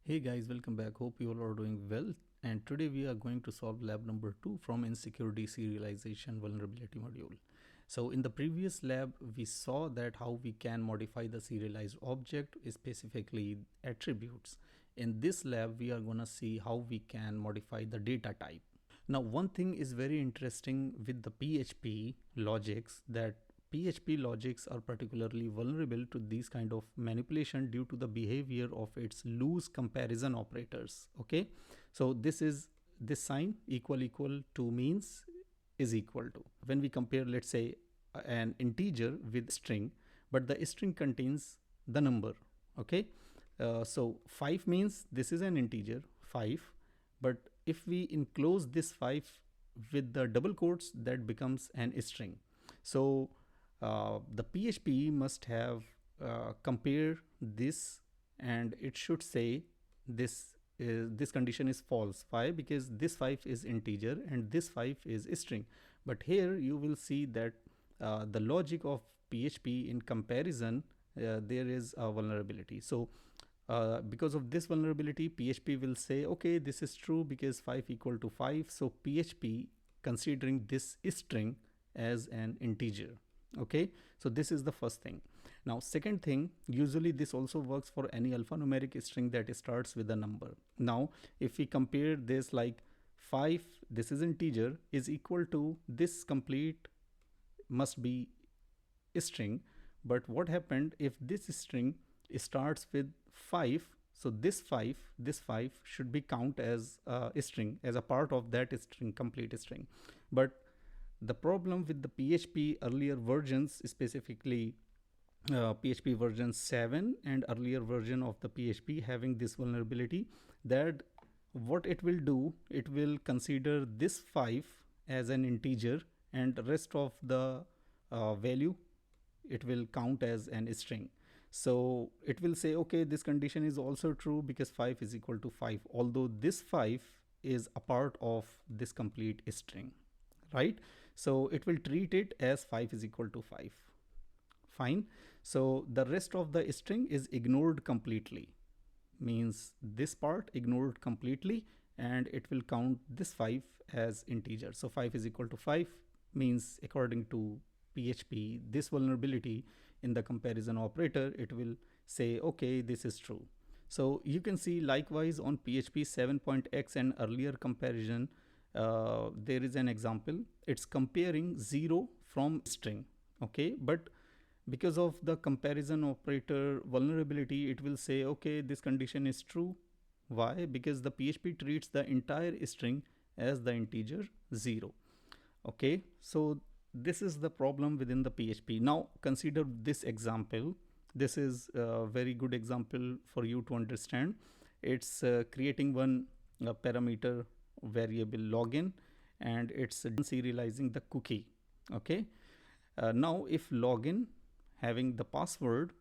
Hey guys, welcome back. Hope you all are doing well. And today we are going to solve lab number 2 from insecurity serialization vulnerability module. So in the previous lab, we saw that how we can modify the serialized object, specifically attributes. In this lab, we are going to see how we can modify the data type. Now, one thing is very interesting with the PHP logics, that PHP logics are particularly vulnerable to these kind of manipulation due to the behavior of its loose comparison operators. Okay, so this sign equal to means is equal to. When we compare, let's say, an integer with string, but the string contains the number. Okay, so 5 means this is an integer 5, but if we enclose this 5 with the double quotes, that becomes an string. So the PHP must have compare this, and it should say this condition is false. Why? Because this 5 is integer and this 5 is string. But here you will see that the logic of PHP in comparison, there is a vulnerability. So because of this vulnerability, PHP will say, okay, this is true because 5 equal to 5. So PHP considering this string as an integer. Okay, so this is the first thing. Now, second thing, usually this also works for any alphanumeric string that starts with a number. Now, if we compare this like 5, this is integer, is equal to this complete must be a string. But what happened if this string starts with 5? So this 5 should be count as a string, as a part of that string, complete string. But the problem with the PHP earlier versions, specifically PHP version 7 and earlier version of the PHP having this vulnerability, that what it will do, it will consider this 5 as an integer and rest of the value it will count as an string. So it will say, okay, this condition is also true because 5 is equal to 5, although this 5 is a part of this complete string, right? So it will treat it as 5 is equal to 5. Fine. So the rest of the string is ignored completely, means this part ignored completely, and it will count this 5 as integer. So 5 is equal to 5 means, according to PHP, this vulnerability in the comparison operator, it will say, okay, this is true. So you can see likewise on PHP 7.x and earlier comparison, there is an example. It's comparing 0 from string. Okay, but because of the comparison operator vulnerability, it will say, okay, this condition is true. Why? Because the PHP treats the entire string as the integer 0. Okay, so this is the problem within the PHP. Now consider this example. This is a very good example for you to understand. It's creating one parameter variable login, and it's serializing the cookie. Okay, now if login having the password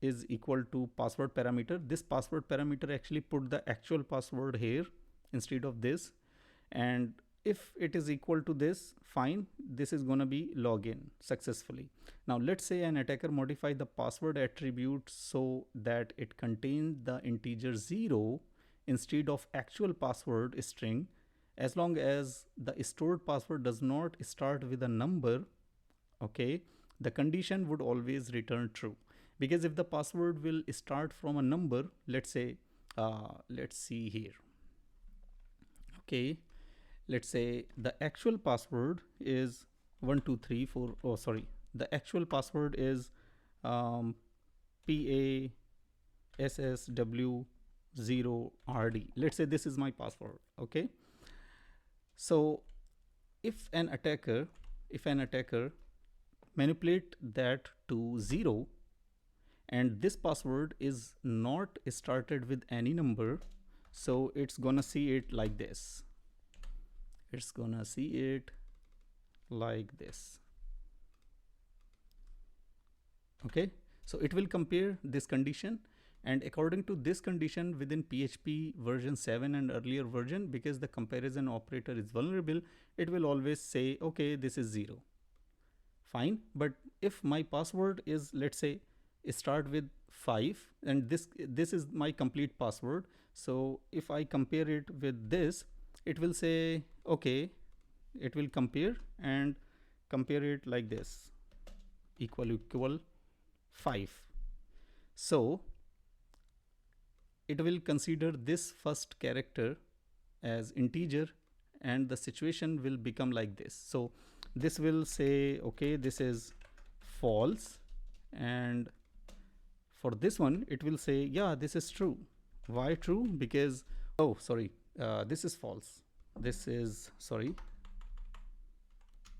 is equal to password parameter, this password parameter actually put the actual password here instead of this, and if it is equal to this, fine, this is going to be login successfully. Now let's say an attacker modify the password attribute so that it contains the integer 0 instead of actual password string. As long as the stored password does not start with a number, okay, the condition would always return true. Because if the password will start from a number, let's say, let's see here. Okay, let's say the actual password is 1234. Oh, sorry. The actual password is PASSW0RD. Let's say this is my password. Okay. So if an attacker manipulate that to 0, and this password is not started with any number, so it's gonna see it like this. It's gonna see it like this. Okay, so it will compare this condition, and according to this condition within PHP version 7 and earlier version, because the comparison operator is vulnerable, it will always say, okay, this is 0. Fine. But if my password is, let's say, start with 5, and this is my complete password. So if I compare it with this, it will say okay, it will compare and compare it like this, equal 5. So it will consider this first character as integer, and the situation will become like this. So this will say okay, this is false, and for this one it will say yeah, this is true. Why true? Because oh sorry, this is false, this is sorry,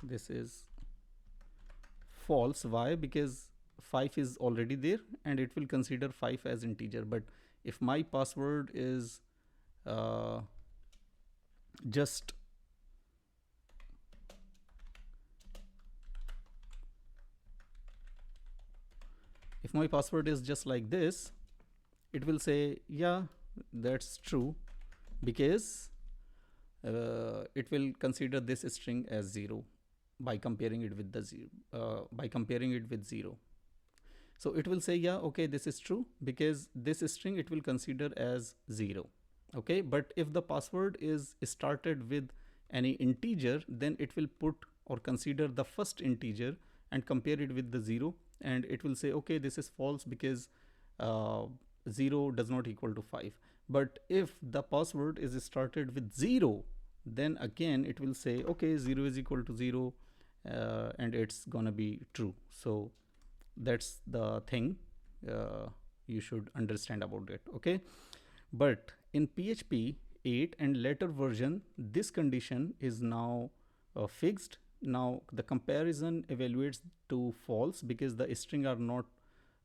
this is false. Why? Because 5 is already there and it will consider 5 as integer. But if my password is uh, just if my password is just like this, it will say yeah, that's true, because it will consider this string as 0 by comparing it with the 0, by comparing it with 0. So it will say yeah, okay, this is true, because this string it will consider as 0. Okay, but if the password is started with any integer, then it will put or consider the first integer and compare it with the 0, and it will say okay, this is false, because uh, 0 does not equal to 5. But if the password is started with 0, then again it will say okay, 0 is equal to 0, and it's gonna be true. So that's the thing you should understand about it. Okay, but in PHP 8 and later version, this condition is now fixed. Now the comparison evaluates to false, because the string are no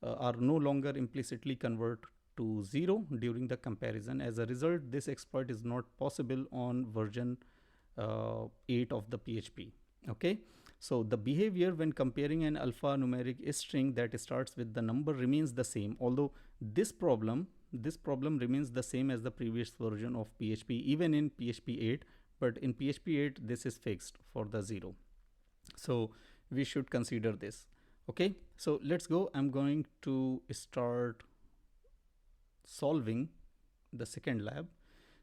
longer implicitly convert to 0 during the comparison. As a result, this exploit is not possible on version 8 of the PHP. Okay, so the behavior when comparing an alphanumeric string that starts with the number remains the same, although this problem remains the same as the previous version of PHP, even in PHP 8. But in PHP 8 this is fixed for the 0, so we should consider this. Okay, so let's go. I'm going to start solving the second lab.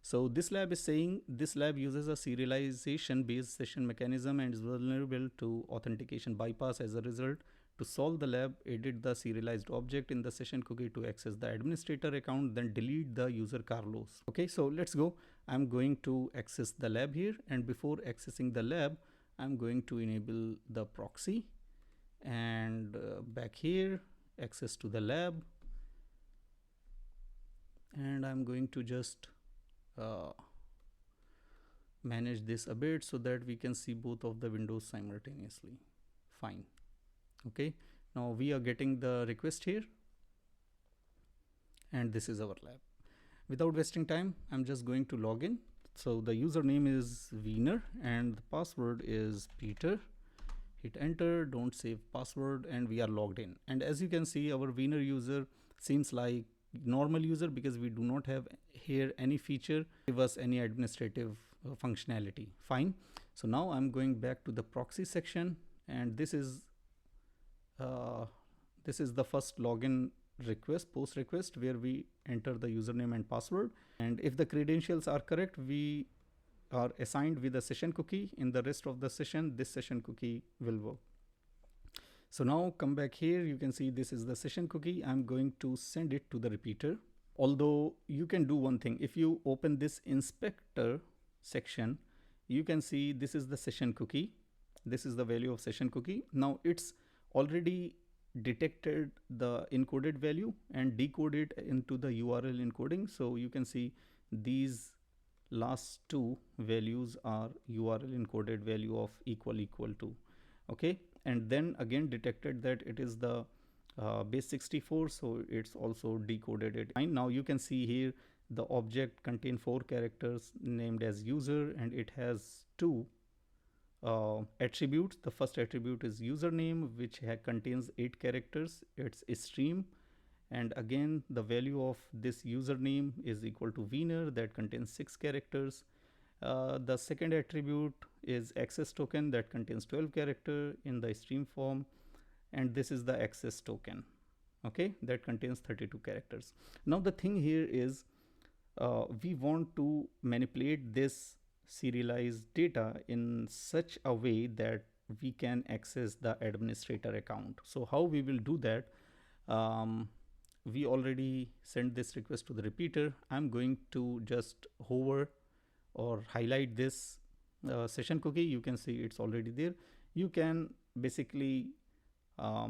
So this lab is saying this lab uses a serialization based session mechanism and is vulnerable to authentication bypass. As a result, to solve the lab, edit the serialized object in the session cookie to access the administrator account, then delete the user Carlos. Okay, so let's go. I'm going to access the lab here, and before accessing the lab, I'm going to enable the proxy, and back here, access to the lab, and I'm going to just manage this a bit so that we can see both of the windows simultaneously. Fine. Okay, now we are getting the request here, and this is our lab. Without wasting time, I'm just going to log in. So the username is Wiener and the password is Peter. Hit enter, don't save password, and we are logged in. And as you can see, our Wiener user seems like normal user, because we do not have here any feature give us any administrative functionality. Fine. So now I'm going back to the proxy section, and this is the first login request, post request, where we enter the username and password, and if the credentials are correct, we are assigned with a session cookie. In the rest of the session, this session cookie will work. So now come back here, you can see this is the session cookie. I'm going to send it to the repeater. Although you can do one thing, if you open this inspector section, you can see this is the session cookie. This is the value of session cookie. Now it's already detected the encoded value and decoded into the URL encoding. So you can see these last two values are URL encoded value of equal to. Okay, and then again detected that it is the base 64, so it's also decoded it. And now you can see here the object contain 4 characters named as user, and it has 2 attributes. The first attribute is username, which contains 8 characters. It's a stream, and again the value of this username is equal to Wiener, that contains 6 characters. The second attribute is access token, that contains 12 character in the stream form, and this is the access token. okay, that contains 32 characters. Now the thing here is we want to manipulate this serialized data in such a way that we can access the administrator account. So how we will do that? We already sent this request to the repeater. I'm going to just hover or highlight this session cookie. You can see it's already there. You can basically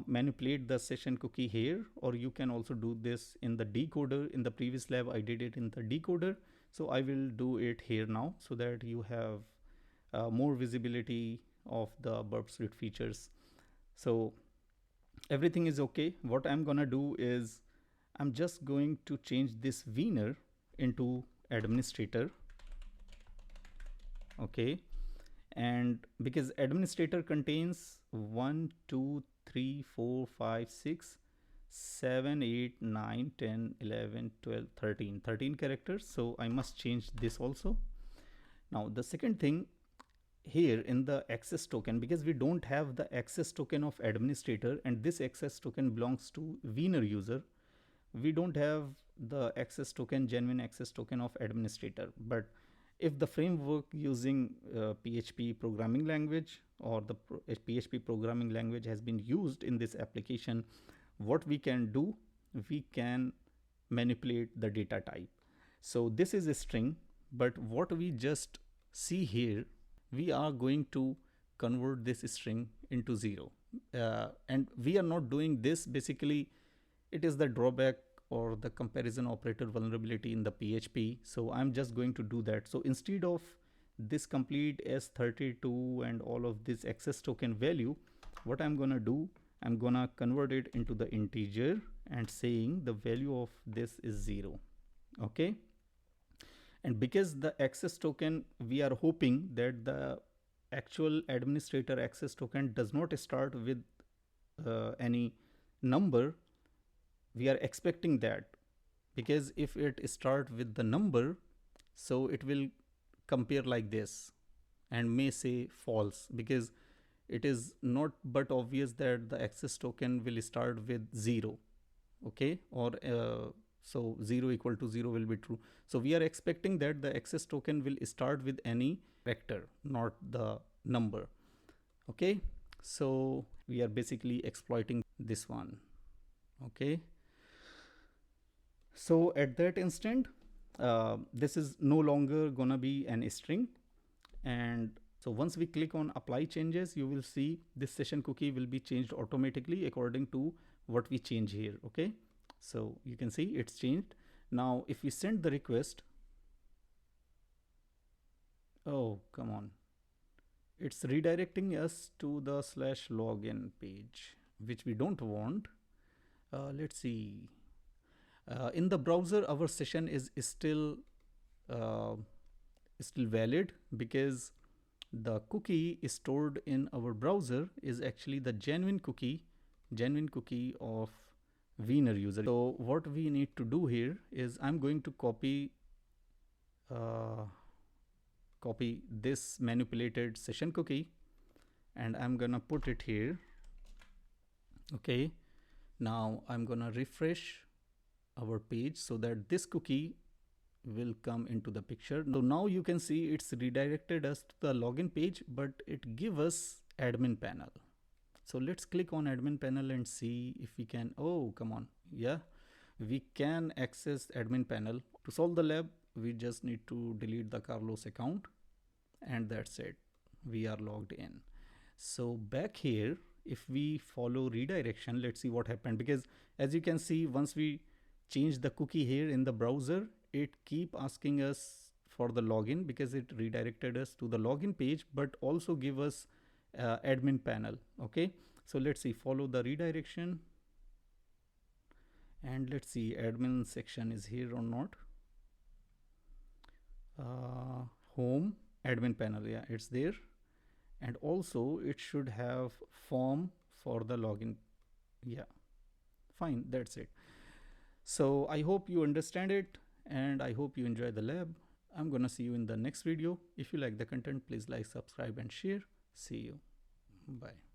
manipulate the session cookie here, or you can also do this in the decoder. In the previous lab I did it in the decoder, so I will do it here now so that you have more visibility of the burp suite features. So everything is okay. What I'm gonna do is I'm just going to change this winner into administrator, okay, and because administrator contains 1 2 3 4 5 6 7 8 9 10 11 12 13 characters, so I must change this also. Now the second thing, here in the access token, because we don't have the access token of administrator and this access token belongs to winner user, we don't have the access token, genuine access token of administrator. But if the framework using PHP programming language or the PHP programming language has been used in this application, what we can do, we can manipulate the data type. So this is a string, but what we just see here, we are going to convert this string into 0. And we are not doing this, basically it is the drawback or the comparison operator vulnerability in the PHP. So I'm just going to do that. So instead of this complete S32 and all of this access token value, what I'm gonna do, I'm gonna convert it into the integer and saying the value of this is 0. Okay. And because the access token, we are hoping that the actual administrator access token does not start with any number. We are expecting that, because if it start with the number, so it will compare like this and may say false, because it is not but obvious that the access token will start with 0, okay, or so 0 equal to 0 will be true. So we are expecting that the access token will start with any vector, not the number. Okay, so we are basically exploiting this one. Okay, so at that instant, this is no longer gonna be an string. And so once we click on apply changes, you will see this session cookie will be changed automatically according to what we change here. Okay, so you can see it's changed. Now if we send the request, oh come on, it's redirecting us to the /login page, which we don't want. Let's see. In the browser, our session is still valid, because the cookie stored in our browser is actually the genuine cookie of winner user. So what we need to do here is I'm going to copy this manipulated session cookie and I'm gonna put it here. Okay, now I'm gonna refresh our page so that this cookie will come into the picture. So now you can see it's redirected us to the login page, but it give us admin panel. So let's click on admin panel and see if we can, oh come on, yeah, we can access admin panel. To solve the lab, we just need to delete the Carlos account and that's it, we are logged in. So back here, if we follow redirection, let's see what happened, because as you can see, once we change the cookie here in the browser, it keep asking us for the login because it redirected us to the login page, but also give us admin panel. Okay, so let's see, follow the redirection and let's see admin section is here or not. Home, admin panel, yeah, it's there. And also it should have form for the login. Yeah, fine, that's it. So I hope you understand it and I hope you enjoy the lab. I'm gonna see you in the next video. If you like the content, please like, subscribe and share. See you. Bye.